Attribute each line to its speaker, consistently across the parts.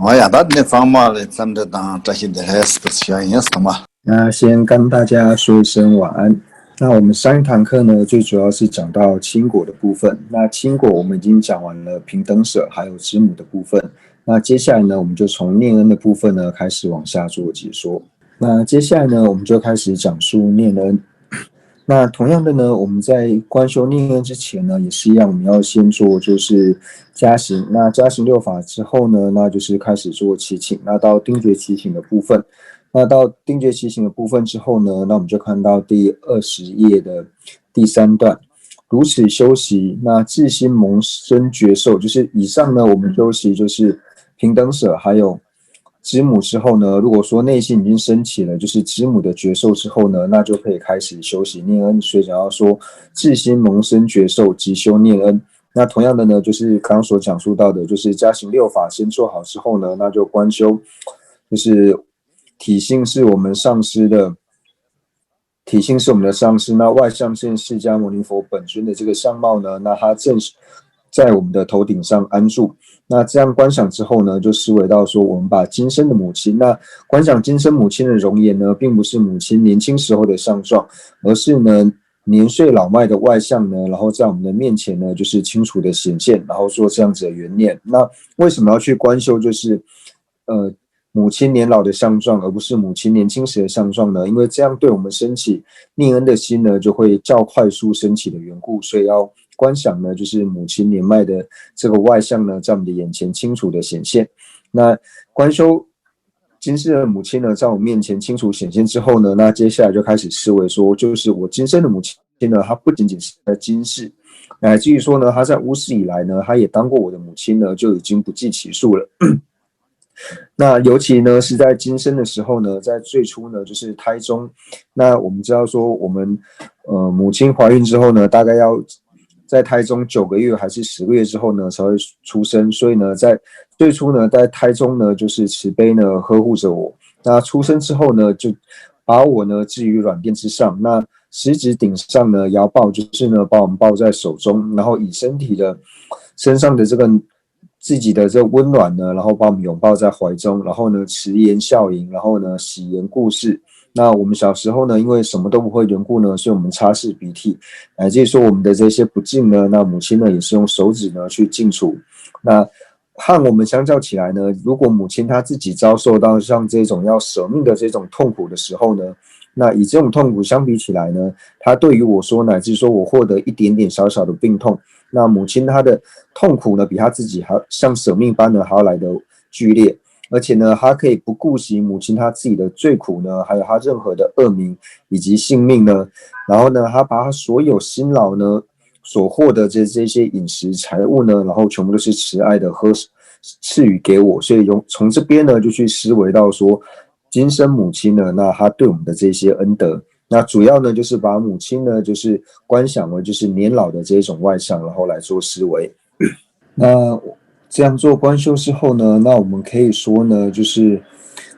Speaker 1: 我呀，那你怎么了？咱这当这些的还是不学意思嘛？
Speaker 2: 那先跟大家说一声晚安。那我们上一堂课呢，最主要是讲到清果的部分。那清果我们已经讲完了平等舍还有知母的部分。那接下来呢，我们就从念恩的部分呢开始往下做解说。那接下来呢，我们就开始讲述念恩。那同样的呢，我们在观修念恩之前呢，也是一样，我们要先做就是加行。那加行六法之后呢，那就是开始做祈请。那到定觉祈请的部分，那到定觉祈请的部分之后呢，那我们就看到第20页的第3段，如此修习，那自心萌生觉受，就是以上呢，我们修习就是平等舍还有知母之后呢，如果说内心已经升起了就是知母的觉受之后呢，那就可以开始修习念恩。所以讲到说自心萌生觉受即修念恩。那同样的呢，就是刚刚所讲述到的，就是加行六法先做好之后呢，那就观修，就是体性是我们上师的。体性是我们的上师，那外相现释迦牟尼佛本尊的这个相貌呢，那它正在我们的头顶上安住。那这样观想之后呢，就思维到说，我们把今生的母亲，那观想今生母亲的容颜呢，并不是母亲年轻时候的相状，而是呢年岁老迈的外相呢，然后在我们的面前呢，就是清楚的显现，然后做这样子的缘念。那为什么要去观修？就是母亲年老的相状，而不是母亲年轻时的相状呢？因为这样对我们升起念恩的心呢，就会较快速升起的缘故，所以要观想呢，就是母亲年迈的这个外相呢，在我们的眼前清楚的显现。那观修今世的母亲呢，在我面前清楚显现之后呢，那接下来就开始思维说，就是我今生的母亲呢，她不仅仅是在今世，乃至于说呢，她在无始以来呢，她也当过我的母亲呢，就已经不计其数了。那尤其呢是在今生的时候呢，在最初呢就是胎中，那我们知道说我们母亲怀孕之后呢，大概要在胎中9个月还是10个月之后呢才会出生，所以呢在最初呢在胎中呢就是慈悲呢呵护着我，那出生之后呢就把我呢置于软垫之上，那食指顶上呢摇抱，就是呢把我们抱在手中，然后以身上的这个自己的这温暖呢，然后把我们拥抱在怀中，然后呢慈颜笑迎，然后呢喜言故事。那我们小时候呢，因为什么都不会缘故呢，所以我们擦拭鼻涕，乃至于说我们的这些不净呢，那母亲呢也是用手指呢去净除。那和我们相较起来呢，如果母亲她自己遭受到像这种要舍命的这种痛苦的时候呢，那以这种痛苦相比起来呢，她对于我说，乃至说我获得一点点小小的病痛，那母亲她的痛苦呢，比她自己还像舍命般呢还要来得剧烈，而且呢，她可以不顾及母亲她自己的罪苦呢，还有她任何的恶名以及性命呢，然后呢，她把她所有辛劳呢所获得的这些饮食财物呢，然后全部都是慈爱的赐予给我，所以从这边呢就去思维到说，今生母亲呢，那她对我们的这些恩德。那主要呢，就是把母亲呢，就是观想为就是年老的这种外相，然后来做思维。那这样做观修之后呢，那我们可以说呢，就是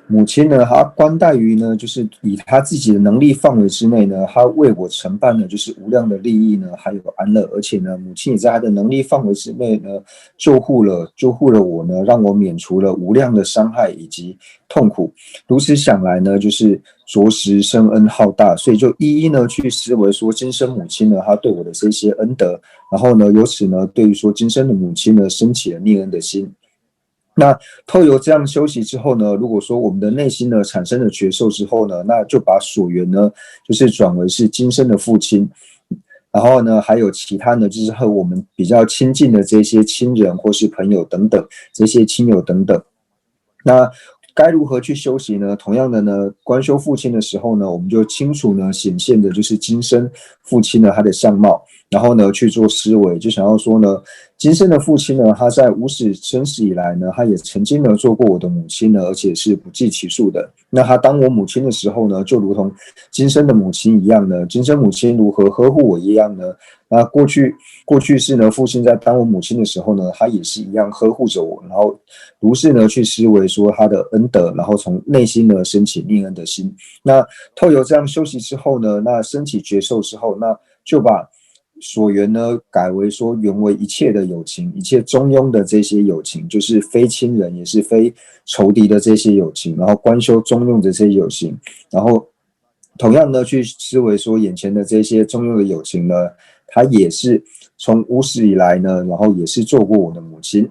Speaker 2: 母亲呢，她观待于呢，就是以她自己的能力范围之内呢，她为我承办的就是无量的利益呢，还有安乐，而且呢，母亲也在她的能力范围之内呢，救护了我呢，让我免除了无量的伤害以及痛苦。如此想来呢，就是着实深恩浩大，所以就一一呢去思维说，今生母亲呢，她对我的这些恩德，然后呢，由此呢，对于说今生的母亲呢，升起了念恩的心。那透由这样修习之后呢，如果说我们的内心呢产生了觉受之后呢，那就把所缘呢，就是转为是今生的父亲，然后呢，还有其他呢，就是和我们比较亲近的这些亲人或是朋友等等，这些亲友等等。那该如何去修习呢？同样的呢，观修父亲的时候呢，我们就清楚呢显现的就是今生父亲呢他的相貌，然后呢去做思维，就想要说呢，今生的父亲呢，他在无始生死以来呢，他也曾经呢做过我的母亲呢，而且是不计其数的。那他当我母亲的时候呢，就如同今生的母亲一样呢，今生母亲如何呵护我一样呢？那过去式呢，父亲在当我母亲的时候呢，他也是一样呵护着我，然后如是呢去思维说他的恩德，然后从内心呢升起念恩的心。那透由这样修习之后呢，那升起觉受之后，那就把所缘呢改为说原为一切的友情，一切中庸的这些友情，就是非亲人也是非仇敌的这些友情，然后观修中庸的这些友情，然后同样呢去思维说眼前的这些中庸的友情呢，它也是从无始以来呢，然后也是做过我的母亲。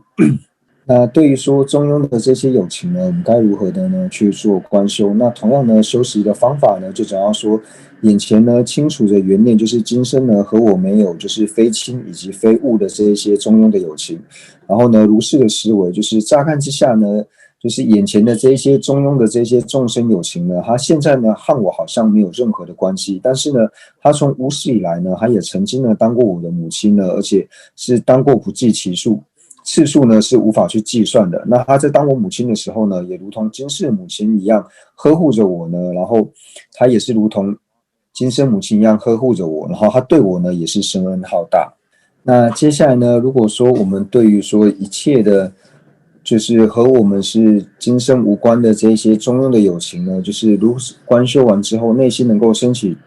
Speaker 2: 那对于说中庸的这些友情呢，我们该如何的呢去做观修？那同样呢，修习的方法呢，就讲到说，眼前呢清楚着缘念，就是今生呢和我没有就是非亲以及非物的这一些中庸的友情。然后呢，如是的思维，就是乍看之下呢，就是眼前的这一些中庸的这些众生友情呢，他现在呢和我好像没有任何的关系，但是呢，他从无始以来呢，他也曾经呢当过我的母亲呢，而且是当过不计其数。次数呢是无法去计算的。那他在当我母亲的时候呢，也如同今世母亲一样呵护着我呢，然后他也是如同今生母亲一样呵护着我，然后他对我呢也是深恩浩大。那接下来呢，如果说我们对于说一切的，就是和我们是今生无关的这些中庸的友情呢，就是如观修完之后，内心能够升起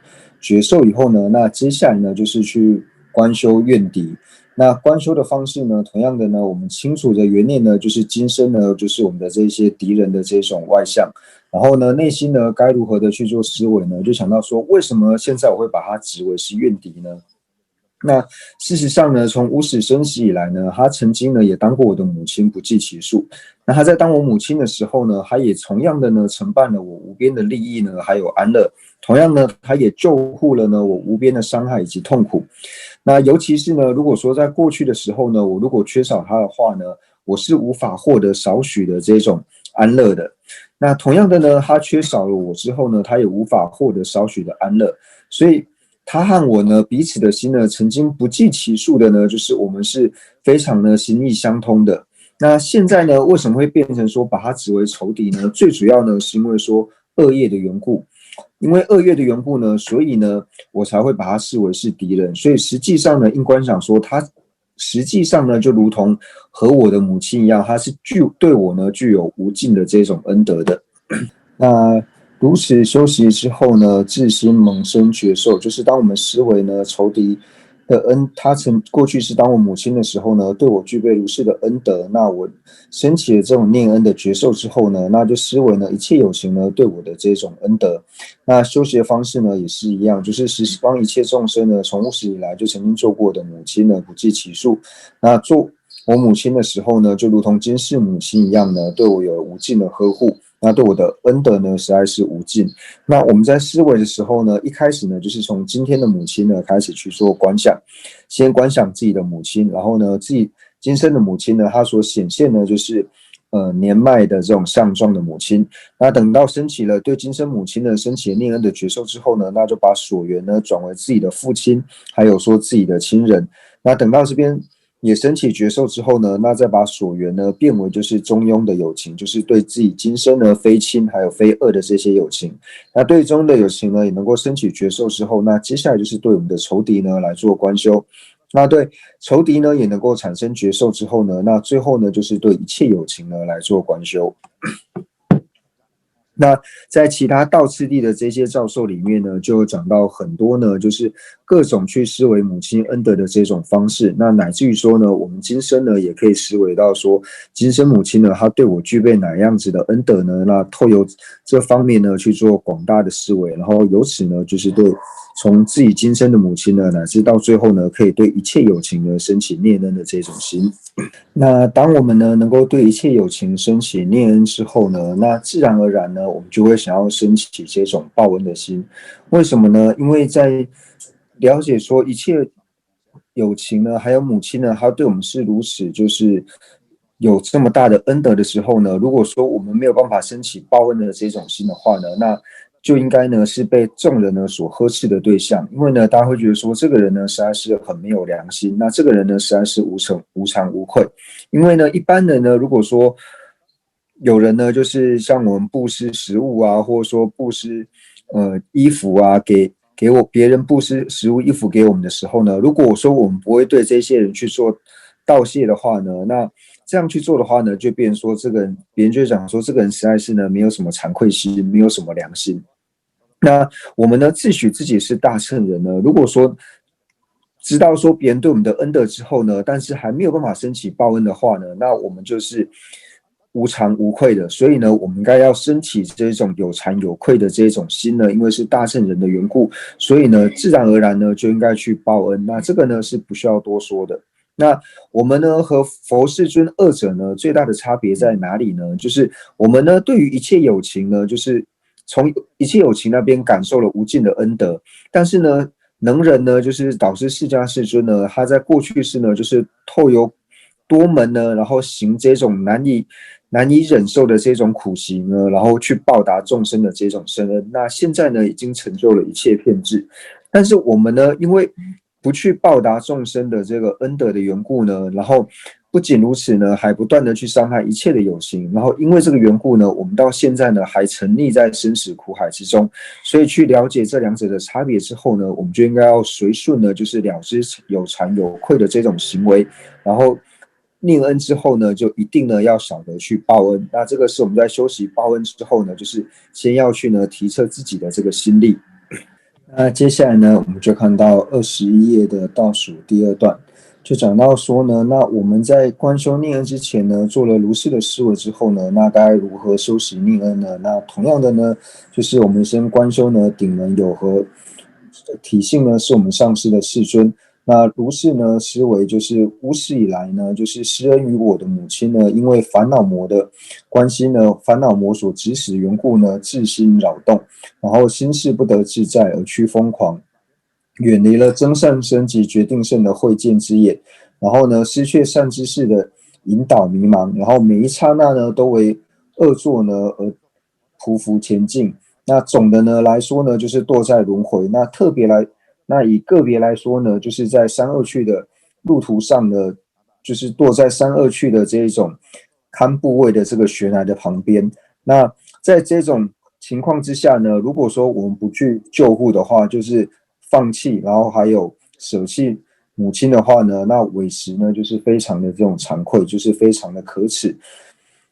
Speaker 2: 觉受以后呢，那接下来呢就是去观修怨敌。那观修的方式呢，同样的呢，我们清楚的缘念呢，就是今生呢，就是我们的这些敌人的这种外相，然后呢，内心呢该如何的去做思维呢？就想到说，为什么现在我会把它指为是怨敌呢？那事实上呢，从无始生死以来呢，他曾经呢也当过我的母亲，不计其数。那他在当我母亲的时候呢，他也同样的呢承办了我无边的利益呢，还有安乐。同样呢，他也救护了呢我无边的伤害以及痛苦。那尤其是呢，如果说在过去的时候呢，我如果缺少他的话呢，我是无法获得少许的这种安乐的。那同样的呢，他缺少了我之后呢，他也无法获得少许的安乐。所以他和我呢彼此的心呢，曾经不计其数的呢，就是我们是非常的心意相通的。那现在呢，为什么会变成说把他指为仇敌呢？最主要呢，是因为说恶业的缘故。因为恶业的缘故呢，所以呢，我才会把他视为是敌人。所以实际上呢，应观想说，他实际上呢，就如同和我的母亲一样，他是对我呢具有无尽的这种恩德的。那如此修习之后呢，自心萌生觉受，就是当我们思维呢仇敌的恩，他曾过去是当我母亲的时候呢，对我具备如是的恩德，那我升起了这种念恩的觉受之后呢，那就思维呢一切有情呢对我的这种恩德。那修习的方式呢也是一样，就是十方一切众生呢，从无始以来就曾经做过的母亲呢不计其数。那做我母亲的时候呢，就如同今世母亲一样呢，对我有无尽的呵护。那对我的恩德呢，实在是无尽。那我们在思维的时候呢，一开始呢，就是从今天的母亲呢开始去做观想，先观想自己的母亲，然后呢，自己今生的母亲呢，她所显现呢，就是年迈的这种相状的母亲。那等到升起了对今生母亲呢升起了念恩的觉受之后呢，那就把所缘呢转为自己的父亲，还有说自己的亲人。那等到这边也升起觉受之后呢，那再把所缘呢变为就是中庸的友情，就是对自己今生呢非亲还有非恶的这些友情。那对中庸的友情呢也能够升起觉受之后，那接下来就是对我们的仇敌呢来做观修。那对仇敌呢也能够产生觉受之后呢，那最后呢就是对一切友情呢来做观修。那在其他道次第的这些教授里面呢，就讲到很多呢，就是各种去思维母亲恩德的这种方式。那乃至于说呢，我们今生呢也可以思维到说，今生母亲呢，她对我具备哪样子的恩德呢？那透由这方面呢去做广大的思维，然后由此呢就是对从自己今生的母亲呢，乃至到最后呢，可以对一切有情呢升起念恩的这种心。那当我们呢能够对一切有情升起念恩之后呢，那自然而然呢，我们就会想要升起这种报恩的心。为什么呢？因为在了解说一切有情呢，还有母亲呢，她对我们是如此，就是有这么大的恩德的时候呢，如果说我们没有办法升起报恩的这种心的话呢，那就应该呢是被众人呢所呵斥的对象，因为呢大家会觉得说这个人呢实在是很没有良心，那这个人呢实在是无常无愧，因为呢一般人呢如果说有人呢就是像我们布施食物啊，或者说布施衣服啊，给别人布施食物衣服给我们的时候呢，如果我说我们不会对这些人去做道谢的话呢，那这样去做的话呢，就变成说这个人，别人就讲说这个人实在是呢没有什么惭愧心，没有什么良心。那我们呢自诩自己是大乘人呢，如果说知道说别人对我们的恩德之后呢，但是还没有办法升起报恩的话呢，那我们就是无惭无愧的。所以呢，我们应该要升起这种有惭有愧的这种心呢，因为是大圣人的缘故，所以呢，自然而然呢就应该去报恩。那这个呢是不需要多说的。那我们呢和佛世尊二者呢最大的差别在哪里呢？就是我们呢对于一切有情呢，就是从一切有情那边感受了无尽的恩德，但是呢，能人呢就是导师释迦世尊呢，他在过去世呢就是透由多门呢，然后行这种难以忍受的这种苦行呢，然后去报答众生的这种深恩。那现在呢已经成就了一切遍智，但是我们呢因为不去报答众生的这个恩德的缘故呢，然后不仅如此呢，还不断的去伤害一切的有情，然后因为这个缘故呢，我们到现在呢还沉溺在生死苦海之中。所以去了解这两者的差别之后呢，我们就应该要随顺呢，就是了知有惭有愧的这种行为，然后念恩之后呢，就一定呢要晓得去报恩。那这个是我们在修习报恩之后呢，就是先要去呢提测自己的这个心力。那接下来呢，我们就看到21页的倒数第二段，就讲到说呢，那我们在观修念恩之前呢，做了如是的思维之后呢，那该如何修习念恩呢？那同样的呢，就是我们先观修呢，顶门有何体性呢？是我们上师的世尊。那如是呢，思维就是无始以来呢，就是施恩于我的母亲呢，因为烦恼魔的关系呢，烦恼魔所指使缘故呢，自心扰动，然后心事不得自在而趋疯狂，远离了真善身及决定胜的慧见之眼，然后呢，失去善知识的引导迷茫，然后每一刹那呢，都为恶作呢而匍匐前进。那总的呢来说呢，就是堕在轮回。那以个别来说呢，就是在三恶趣的路途上呢，就是堕在三恶趣的这一种堪部位的这个悬崖的旁边。那在这种情况之下呢，如果说我们不去救护的话，就是放弃，然后还有舍弃母亲的话呢，那委实呢就是非常的这种惭愧，就是非常的可耻。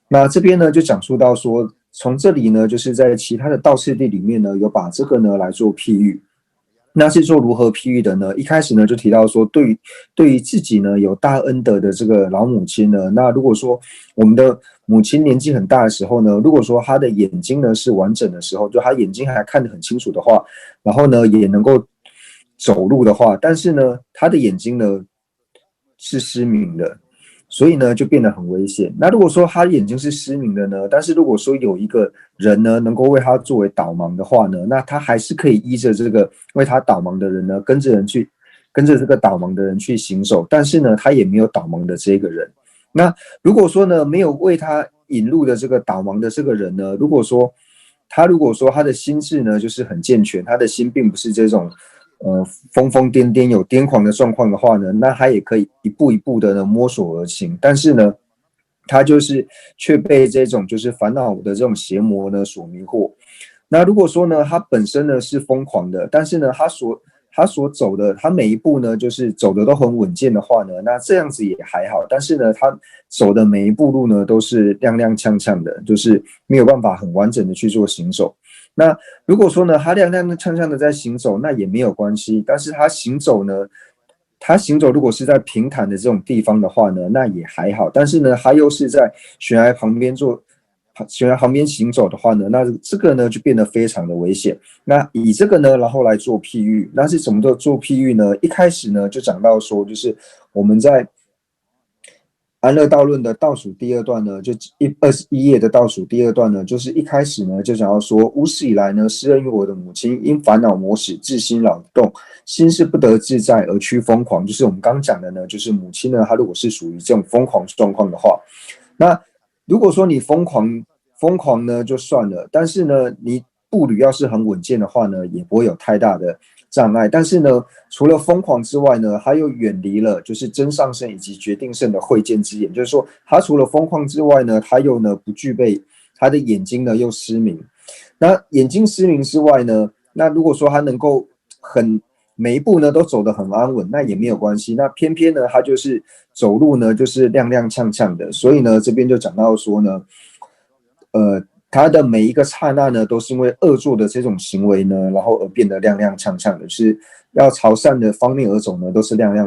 Speaker 2: 那这边呢就讲述到说，从这里呢就是在其他的道次第里面呢，有把这个呢来做譬喻。那是做如何譬喻的呢？一开始呢就提到说，对于自己呢有大恩德的这个老母亲呢，那如果说我们的母亲年纪很大的时候呢，如果说她的眼睛呢是完整的时候，就她眼睛还看得很清楚的话，然后呢也能够走路的话，但是呢她的眼睛呢是失明的，所以呢就变得很危险。那如果说他眼睛是失明的呢，但是如果说有一个人呢能够为他作为导盲的话呢，那他还是可以依着这个为他导盲的人呢，跟着这个导盲的人去行走，但是呢他也没有导盲的这个人。那如果说呢没有为他引路的这个导盲的这个人呢，如果说他的心智呢就是很健全，他的心并不是这种疯疯癫癫有癫狂的状况的话呢，那他也可以一步一步的呢摸索而行。但是呢，他就是却被这种就是烦恼的这种邪魔呢所迷惑。那如果说呢，他本身呢是疯狂的，但是呢，他所走的，他每一步呢就是走的都很稳健的话呢，那这样子也还好。但是呢，他走的每一步路呢都是踉踉跄跄的，就是没有办法很完整的去做行走。那如果说呢，他踉踉跄跄的在行走，那也没有关系。但是他行走如果是在平坦的这种地方的话呢，那也还好。但是呢，他又是在悬崖旁边行走的话呢，那这个呢就变得非常的危险。那以这个呢，然后来做譬喻，那是怎么做譬喻呢？一开始呢就讲到说，就是我们在安乐道论的倒数第二段呢，就21页的倒数第二段呢，就是一开始呢就讲到说，无始以来呢，施恩于我的母亲，因烦恼魔使自心扰动，心是不得自在而趋疯狂。就是我们刚讲的呢，就是母亲呢，她如果是属于这种疯狂状况的话，那如果说你疯狂呢就算了，但是呢，你步履要是很稳健的话呢，也不会有太大的障碍。但是呢，除了疯狂之外呢，他又远离了就是真上圣以及决定胜的慧见之眼，就是说他除了疯狂之外呢，他又呢不具备，他的眼睛呢又失明。那眼睛失明之外呢，那如果说他能够每一步呢都走得很安稳，那也没有关系。那偏偏呢他就是走路呢就是踉踉跄跄的，所以呢这边就讲到说呢，他的每一个刹那呢，都是因为恶作的这种行为呢，然后而变得踉踉跄跄的，是要朝善的方面而走呢，都是踉跄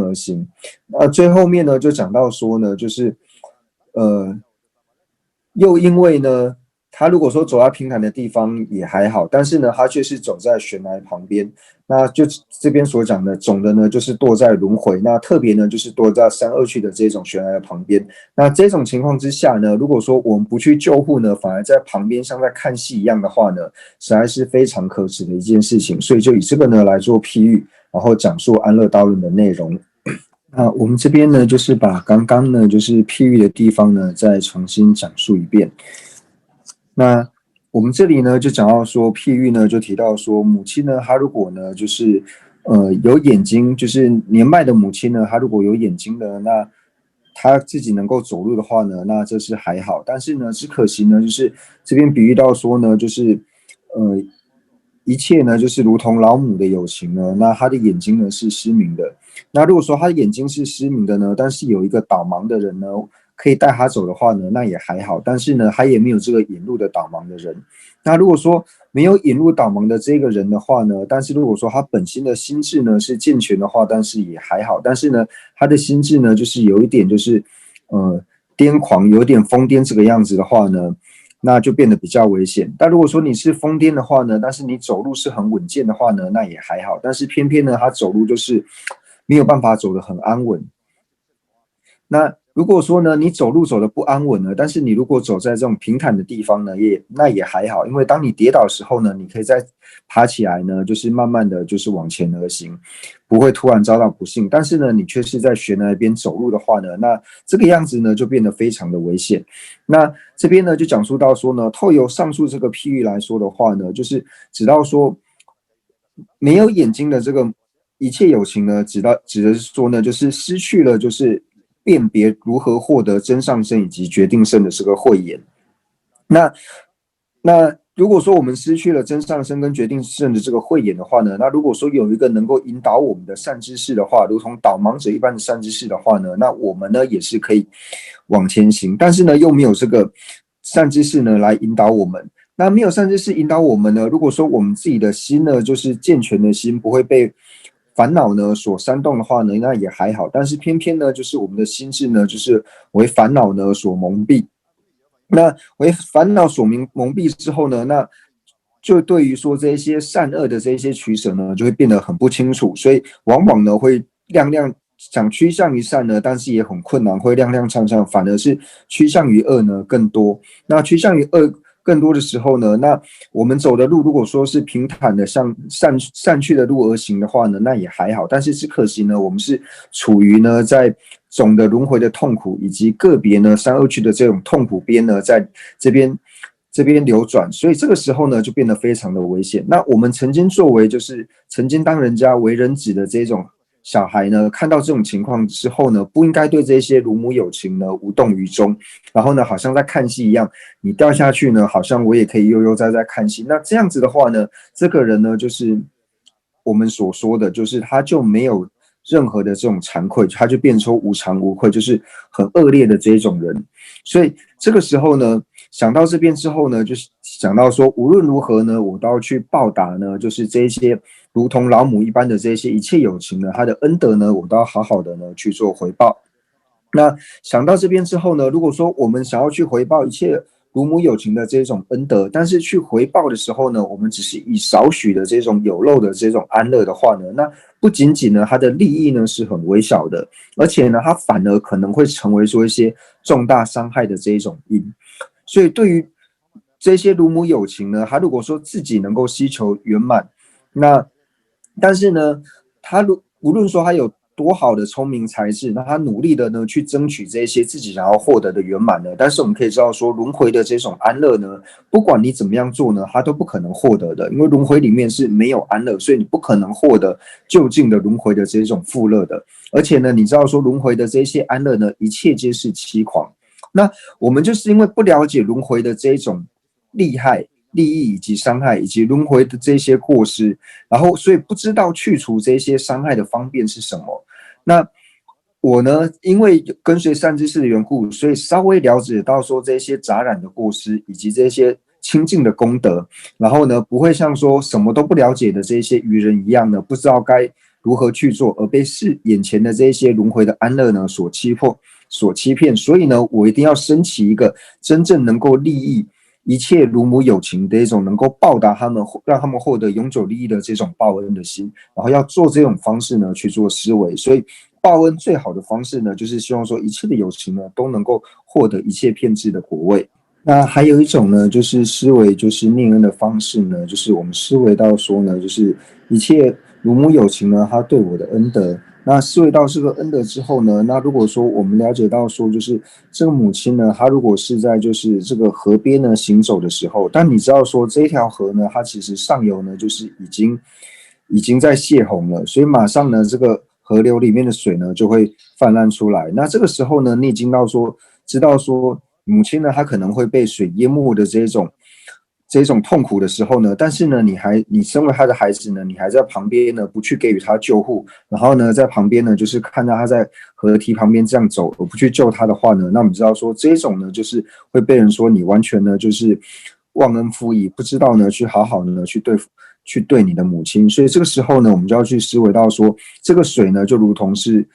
Speaker 2: 而行。那最后面呢，就讲到说呢，就是又因为呢，他如果说走在平坦的地方也还好，但是呢，他却是走在悬崖旁边。那就这边所讲的，总的呢就是堕在轮回。那特别呢就是堕在三恶趣的这种悬崖的旁边。那这种情况之下呢，如果说我们不去救护呢，反而在旁边像在看戏一样的话呢，实在是非常可耻的一件事情。所以就以这个呢来做譬喻，然后讲述安乐道论的内容。那我们这边呢，就是把刚刚呢就是譬喻的地方呢再重新讲述一遍。那我们这里呢就讲到说，譬喻呢就提到说，母亲呢她如果呢就是有眼睛，就是年迈的母亲呢，她如果有眼睛的，那她自己能够走路的话呢，那这是还好。但是呢，只可惜呢，就是这边比喻到说呢，就是一切呢就是如同老母的友情呢，那她的眼睛呢是失明的。那如果说她的眼睛是失明的呢，但是有一个导盲的人呢，可以带他走的话呢，那也还好。但是呢，他也没有这个引路的导盲的人。那如果说没有引路导盲的这个人的话呢，但是如果说他本心的心智呢是健全的话，但是也还好。但是呢，他的心智呢就是有一点就是癫狂，有点疯癫这个样子的话呢，那就变得比较危险。但如果说你是疯癫的话呢，但是你走路是很稳健的话呢，那也还好。但是偏偏呢，他走路就是没有办法走得很安稳。那如果说呢，你走路走得不安稳呢，但是你如果走在这种平坦的地方呢，那也还好，因为当你跌倒的时候呢，你可以再爬起来呢，就是慢慢的就是往前而行，不会突然遭到不幸。但是呢，你却是在悬崖边走路的话呢，那这个样子呢就变得非常的危险。那这边呢就讲述到说呢，透由上述这个譬喻来说的话呢，就是指到说没有眼睛的这个一切有情呢，指的是说呢，就是失去了就是辨别如何获得真上身以及决定胜的这个慧眼。那如果说我们失去了真上身跟决定胜的这个慧眼的话呢，那如果说有一个能够引导我们的善知识的话，如同导盲者一般的善知识的话呢，那我们呢也是可以往前行。但是呢，又没有这个善知识呢来引导我们。那没有善知识引导我们呢，如果说我们自己的心呢，就是健全的心，不会被烦恼呢所煽动的话呢，那也还好。但是偏偏呢，就是我们的心智呢，就是为烦恼呢所蒙蔽。那为烦恼所蒙蔽之后呢，那就对于说这些善恶的这些取舍呢，就会变得很不清楚，所以往往呢会想趋向于善呢，但是也很困难，会踉踉跄跄，反而是趋向于恶呢更多。那趋向于恶更多的时候呢，那我们走的路如果说是平坦的向善去的路而行的话呢，那也还好。但是只可惜呢，我们是处于呢在总的轮回的痛苦以及个别呢三恶趣的这种痛苦边呢，在这边流转，所以这个时候呢就变得非常的危险。那我们曾经作为就是曾经当人家为人子的这种小孩呢，看到这种情况之后呢，不应该对这些如母有情呢无动于衷，然后呢，好像在看戏一样，你掉下去呢，好像我也可以悠悠哉哉看戏。那这样子的话呢，这个人呢，就是我们所说的，就是他就没有任何的这种惭愧，他就变成无惭无愧，就是很恶劣的这种人。所以这个时候呢，想到这边之后呢，就是想到说，无论如何呢，我都要去报答呢，就是这些如同老母一般的这些一切有情呢，他的恩德呢，我都要好好的呢去做回报。那想到这边之后呢，如果说我们想要去回报一切如母有情的这种恩德，但是去回报的时候呢，我们只是以少许的这种有漏的这种安乐的话呢，那不仅仅呢它的利益呢是很微小的，而且呢它反而可能会成为说一些重大伤害的这一种因。所以对于这些如母有情呢，他如果说自己能够希求圆满，那但是呢，他无论说他有多好的聪明才智，那他努力的呢去争取这些自己想要获得的圆满呢，但是我们可以知道说，轮回的这种安乐呢，不管你怎么样做呢，他都不可能获得的，因为轮回里面是没有安乐，所以你不可能获得就近的轮回的这种富乐的。而且呢，你知道说轮回的这些安乐呢，一切皆是欺狂。那我们就是因为不了解轮回的这种利益以及伤害，以及轮回的这些过失，然后所以不知道去除这些伤害的方便是什么。那我呢，因为跟随善知识的缘故，所以稍微了解到说这些杂染的过失以及这些清净的功德，然后呢，不会像说什么都不了解的这些愚人一样呢，不知道该如何去做，而被眼前的这些轮回的安乐呢所欺骗。所以呢，我一定要升起一个真正能够利益一切如母有情的一种能够报答他们，让他们获得永久利益的这种报恩的心，然后要做这种方式呢去做思维。所以报恩最好的方式呢，就是希望说一切的有情呢都能够获得一切遍智的果位。那还有一种呢，就是思维，就是念恩的方式呢，就是我们思维到说呢，就是一切如母有情呢，他对我的恩德。那思维到这个恩德之后呢，那如果说我们了解到说，就是这个母亲呢，她如果是在就是这个河边呢行走的时候，但你知道说这条河呢，它其实上游呢就是已经在泄洪了，所以马上呢这个河流里面的水呢就会泛滥出来。那这个时候呢，你已经知道说母亲呢她可能会被水淹没的这种痛苦的时候呢，但是呢，你身为他的孩子呢，你还在旁边呢，不去给予他救护，然后呢，在旁边呢，就是看到他在河堤旁边这样走，而不去救他的话呢，那我们知道说这种呢，就是会被人说你完全呢就是忘恩负义，不知道呢去好好的去对你的母亲，所以这个时候呢，我们就要去思维到说，这个水呢，就如同是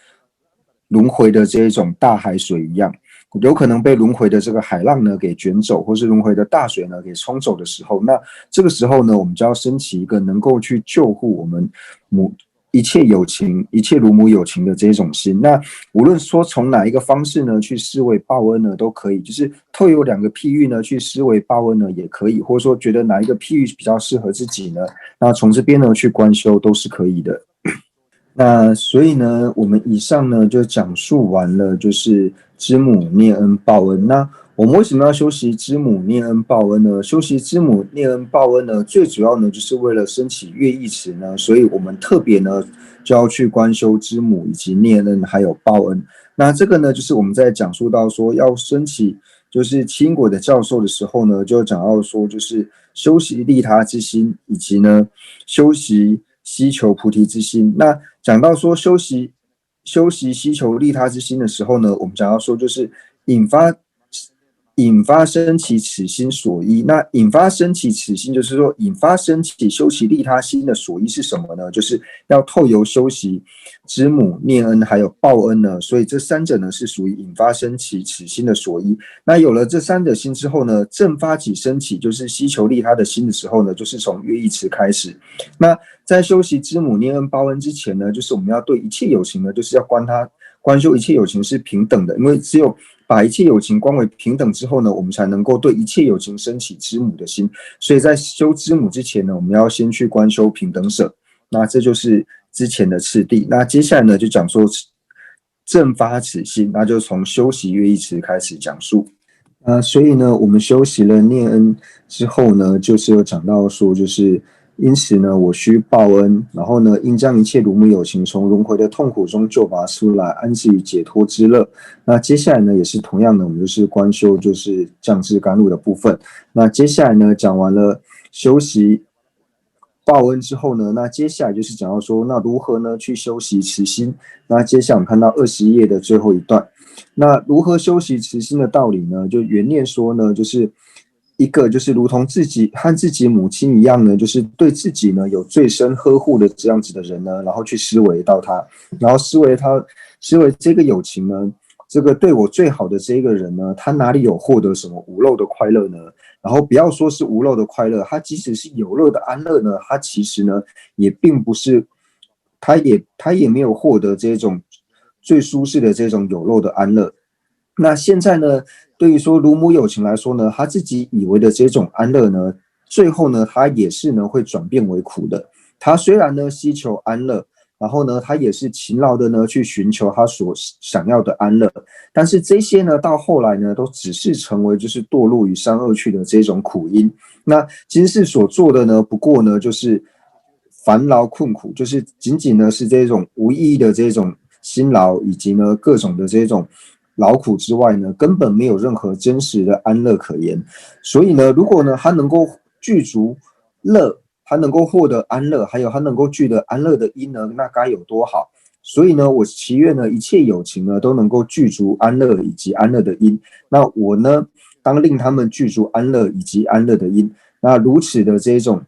Speaker 2: 轮回的这一种大海水一样。有可能被轮回的这个海浪呢给卷走，或是轮回的大水呢给冲走的时候，那这个时候呢，我们就要升起一个能够去救护我们一切有情、一切如母有情的这种心。那无论说从哪一个方式呢去思维报恩呢，都可以。就是透有两个譬喻呢去思维报恩呢也可以，或者说觉得哪一个譬喻比较适合自己呢，那从这边呢去观修都是可以的。那所以呢，我们以上呢就讲述完了，就是知母念恩报恩。那我们为什么要修习知母念恩报恩呢？修习知母念恩报恩呢，最主要呢就是为了升起乐义慈呢，所以我们特别呢就要去观修知母以及念恩还有报恩。那这个呢，就是我们在讲述到说要升起就是七因果的教授的时候呢，就讲到说就是修习利他之心，以及呢修习希求菩提之心。那讲到说修习希求利他之心的时候呢，我们讲到说就是引发升起此心所依。那引发升起此心，就是说引发升起修习利他心的所依是什么呢？就是要透由修习知母念恩还有报恩呢，所以这三者呢是属于引发升起此心的所依。那有了这三者心之后呢，正发起升起就是希求利他的心的时候呢，就是从乐义慈开始。那在修习知母念恩报恩之前呢，就是我们要对一切有情呢，就是要观修一切有情是平等的，因为只有把一切有情观为平等之后呢，我们才能够对一切有情升起知母的心。所以在修知母之前呢，我们要先去观修平等舍。那这就是之前的次第。那接下来呢，就讲说正发此心，那就从修习乐义慈开始讲述。所以呢，我们修习了念恩之后呢，就是有讲到说，就是因此呢，我需报恩，然后呢，应将一切如母有情从轮回的痛苦中救拔出来，安置于解脱之乐。那接下来呢，也是同样的，我们就是观修，就是降至甘露的部分。那接下来呢，讲完了修习报恩之后呢，那接下来就是讲到说，那如何呢去修习慈心？那接下来我们看到21页的最后一段。那如何修习慈心的道理呢？就原念说呢，就是一个就是如同和自己母亲一样呢，就是对自己呢有最深呵护的这样子的人呢，然后去思维到他，然后思维这个友情呢，这个对我最好的这个人呢，他哪里有获得什么无漏的快乐呢？然后不要说是无漏的快乐，他即使是有漏的安乐呢，他其实呢也并不是，他也没有获得这种最舒适的这种有漏的安乐。那现在呢，对于说如母有情来说呢，他自己以为的这种安乐呢，最后呢，他也是呢会转变为苦的。他虽然呢希求安乐，然后呢，他也是勤劳的呢去寻求他所想要的安乐，但是这些呢，到后来呢，都只是成为就是堕落于三恶趣的这种苦因。那今世所做的呢，不过呢就是烦劳困苦，就是仅仅呢是这种无意义的这种辛劳，以及呢各种的这种劳苦之外呢，根本没有任何真实的安乐可言。所以呢，如果呢他能够具足乐，他能够获得安乐，还有他能够具得安乐的因呢，那该有多好。所以呢，我祈愿呢，一切有情呢都能够具足安乐以及安乐的因。那我呢，当令他们具足安乐以及安乐的因。那如此的这种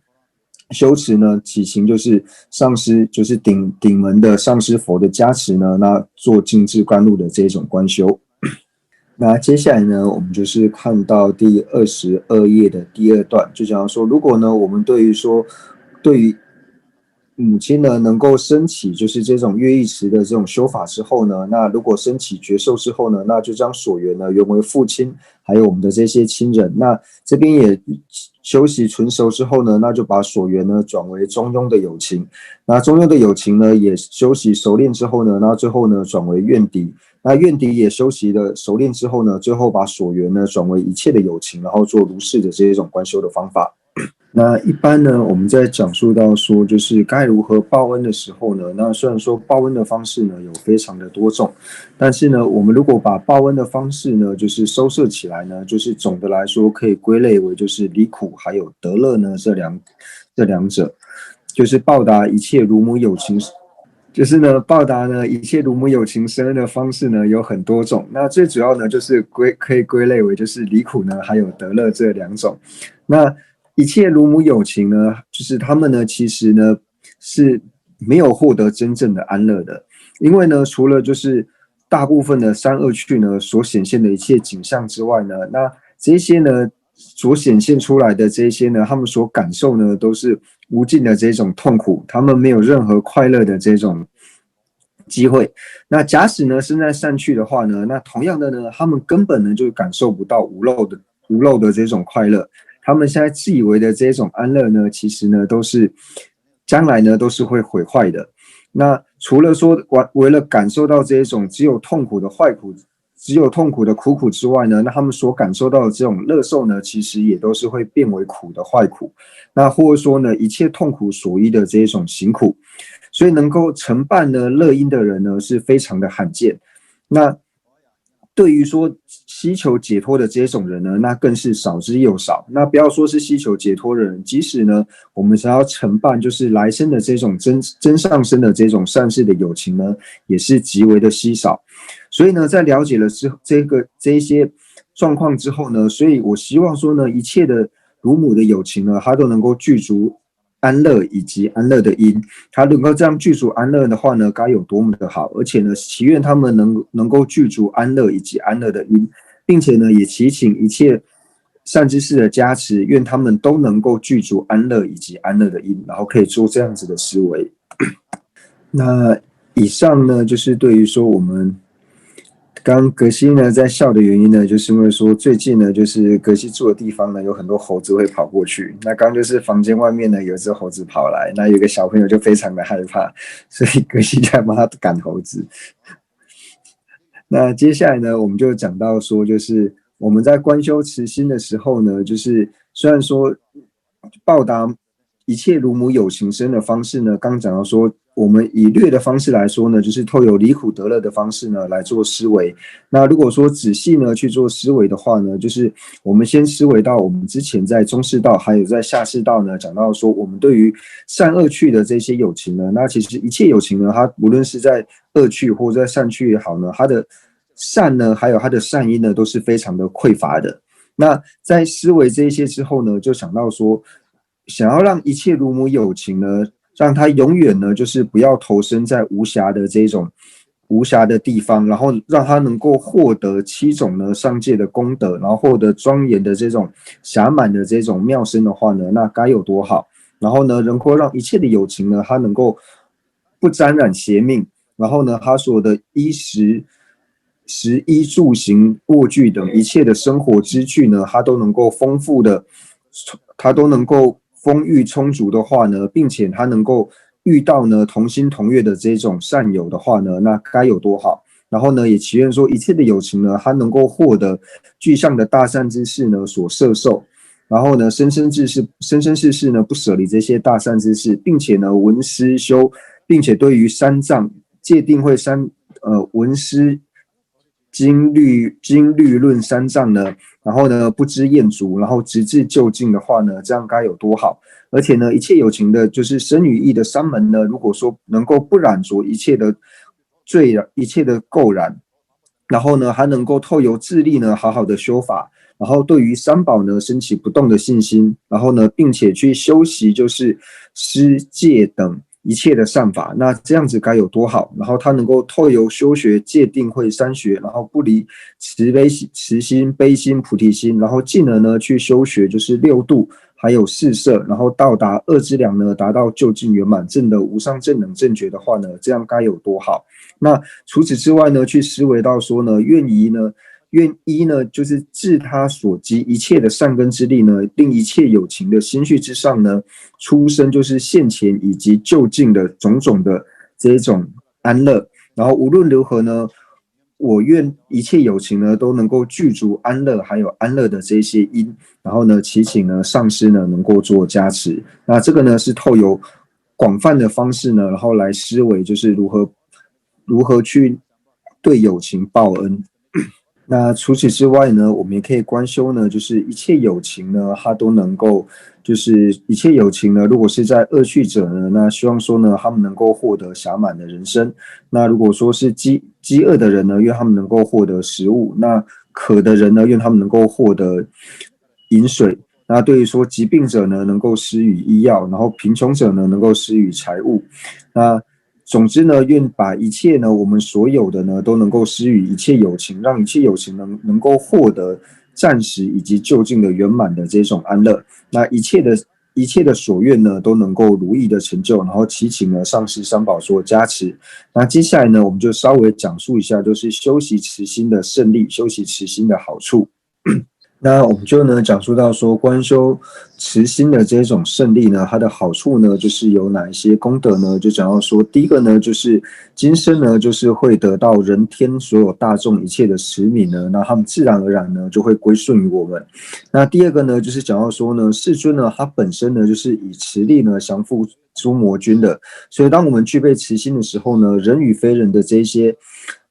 Speaker 2: 修持呢，起行就是上师，就是顶门的上师佛的加持呢，那做精致甘露的这种观修。那接下来呢，我们就是看到第22页的第2段，就讲说，如果呢，我们对于母亲呢能够升起就是这种乐意持的这种修法之后呢，那如果升起觉受之后呢，那就将所缘呢原为父亲，还有我们的这些亲人。那这边也修习纯熟之后呢，那就把所缘呢转为中庸的有情。那中庸的有情呢也修习熟练之后呢，那最后呢转为怨敌。那怨敌也修习的熟练之后呢，最后把所缘呢转为一切的有情，然后做如是的这种观修的方法。那一般呢，我们在讲述到说，就是该如何报恩的时候呢，那虽然说报恩的方式呢有非常的多种，但是呢，我们如果把报恩的方式呢，就是收摄起来呢，就是总的来说可以归类为就是离苦还有得乐呢这两者，就是报答一切如母有情。就是呢，报答呢一切如母有情生恩的方式呢有很多种，那最主要呢就是可以归类为就是离苦呢还有得乐这2种。那一切如母有情呢，就是他们呢其实呢是没有获得真正的安乐的，因为呢除了就是大部分的三恶趣呢所显现的一切景象之外呢，那这些呢所显现出来的这些呢，他们所感受呢都是无尽的这种痛苦，他们没有任何快乐的这种机会。那假使呢身在善趣的话呢，那同样的呢，他们根本呢就感受不到无漏的这种快乐。他们现在自以为的这种安乐呢，其实呢都是将来呢都是会毁坏的。那除了说为了感受到这种只有痛苦的坏苦，只有痛苦的苦苦之外呢，那他们所感受到的这种乐受呢，其实也都是会变为苦的坏苦。那或者说呢，一切痛苦所依的这种行苦，所以能够承办呢乐因的人呢是非常的罕见。那对于说希求解脱的这种人呢，那更是少之又少。那不要说是希求解脱的人，即使呢我们想要承办就是来生的这种真上生的这种善事的友情呢，也是极为的稀少。所以呢，在了解了这一些状况之后呢，所以我希望说呢，一切的乳母的友情呢，它都能够具足安乐以及安乐的因，他能够这样具足安乐的话呢，该有多么的好！而且呢，祈愿他们能够具足安乐以及安乐的因，并且呢，也祈请一切善知识的加持，愿他们都能够具足安乐以及安乐的因，然后可以做这样子的思维。那以上呢，就是对于说我们刚格西呢在笑的原因呢，就是因为说最近呢，就是格西住的地方呢，有很多猴子会跑过去。那刚就是房间外面呢有一只猴子跑来，那有个小朋友就非常的害怕，所以格西在帮他赶猴子。那接下来呢，我们就讲到说，就是我们在观修持心的时候呢，就是虽然说报答一切如母有情生的方式呢，刚讲到说，我们以略的方式来说呢，就是透有离苦得乐的方式呢来做思维。那如果说仔细呢去做思维的话呢，就是我们先思维到我们之前在中士道还有在下士道呢讲到说，我们对于善恶趣的这些有情呢，那其实一切有情呢，它无论是在恶趣或者在善趣也好呢，它的善呢还有它的善因呢都是非常的匮乏的。那在思维这些之后呢，就想到说，想要让一切如母有情呢，让他永远呢，就是不要投身在无暇的这种无暇的地方，然后让他能够获得7种呢上界的功德，然后获得庄严的这种暇满的这种妙身的话呢，那该有多好！然后呢，能够让一切的有情呢，他能够不沾染邪命，然后呢，他所有的食衣住行卧具等一切的生活之具呢，它都能够丰富的，它都能够丰裕充足的话呢，并且它能够遇到呢同心同悦的这种善友的话呢，那该有多好！然后呢，也祈愿说一切的有情呢，它能够获得具象的大善之事呢所摄受，然后呢，生生世世呢不舍离这些大善之事，并且呢闻思修，并且对于三藏戒定慧闻思经律论三藏呢，然后呢不知厌足，然后直至究竟的话呢，这样该有多好！而且呢，一切有情的，就是身语意的三门呢，如果说能够不染着一切的罪一切的垢染，然后呢，还能够透由智力呢，好好的修法，然后对于三宝呢，升起不动的信心，然后呢，并且去修习就是施戒等一切的善法，那这样子该有多好？然后他能够透由修学戒定慧三学，然后不离慈心、悲心、菩提心，然后进而呢去修学就是六度，还有四摄，然后到达二资粮呢，达到究竟圆满正的无上正等正觉的话呢，这样该有多好？那除此之外呢，去思维到说呢，愿一呢，就是治他所积一切的善根之力呢，令一切有情的心绪之上呢，出生就是现前以及就近的种种的这种安乐。然后无论如何呢，我愿一切有情呢都能够具足安乐，还有安乐的这些因。然后呢，祈请呢上师呢能够做加持。那这个呢是透由广泛的方式呢，然后来思维就是如何去对有情报恩。那除此之外呢，我们也可以观修呢，就是一切有情呢，它都能够，就是一切有情呢，如果是在恶趣者呢，那希望说呢，他们能够获得暇满的人生。那如果说是饥饿的人呢，愿他们能够获得食物；那渴的人呢，愿他们能够获得饮水。那对于说疾病者呢，能够施予医药；然后贫穷者呢，能够施予财物。那总之呢，愿把一切呢，我们所有的呢，都能够施予一切有情，让一切有情能够获得暂时以及就近的圆满的这种安乐。那一切的所愿呢，都能够如意的成就，然后祈请呢上师三宝做加持。那接下来呢，我们就稍微讲述一下，就是修习慈心的胜利，修习慈心的好处。那我们就呢讲述到说，观修慈心的这种胜利呢，它的好处呢，就是有哪一些功德呢？就讲到说，第一个呢，就是今生呢，就是会得到人天所有大众一切的慈悯呢，那他们自然而然呢，就会归顺于我们。那第二个呢，就是讲到说呢，世尊呢，他本身呢，就是以慈力呢降伏诸魔君的，所以当我们具备慈心的时候呢，人与非人的这些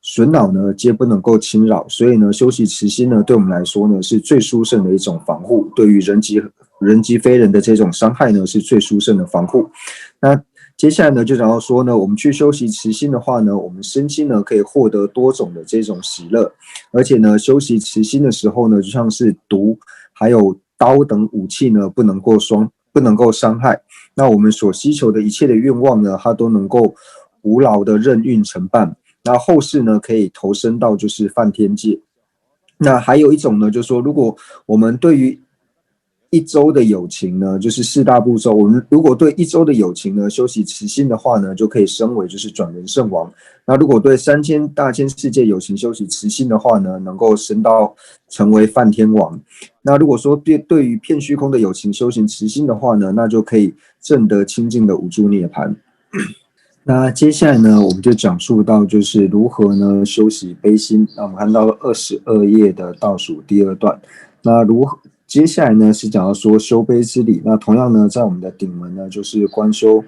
Speaker 2: 损恼呢，皆不能够侵扰，所以呢，修习慈心呢，对我们来说呢，是最殊胜的一种防护，对于人及非人的这种伤害呢，是最殊胜的防护。那接下来呢，就讲到说呢，我们去修习慈心的话呢，我们身心呢可以获得多种的这种喜乐，而且呢，修习慈心的时候呢，就像是毒还有刀等武器呢，不能够伤害。那我们所希求的一切的愿望呢，它都能够无劳的任运承办。那后世呢，可以投身到就是梵天界。那还有一种呢，就是说，如果我们对于一周的友情呢，就是四大部洲。我们如果对一周的友情呢，修习慈心的话呢，就可以升为就是转轮圣王。那如果对3000大千世界友情修习慈心的话呢，能够升到成为梵天王。那如果说对于遍虚空的友情修行慈心的话呢，那就可以证得清净的无住涅槃。那接下来呢，我们就讲述到就是如何呢修习悲心。那我们看到22页的倒数第2段。那接下来呢是讲到说修悲之理。那同样呢，在我们的顶门呢，就是观修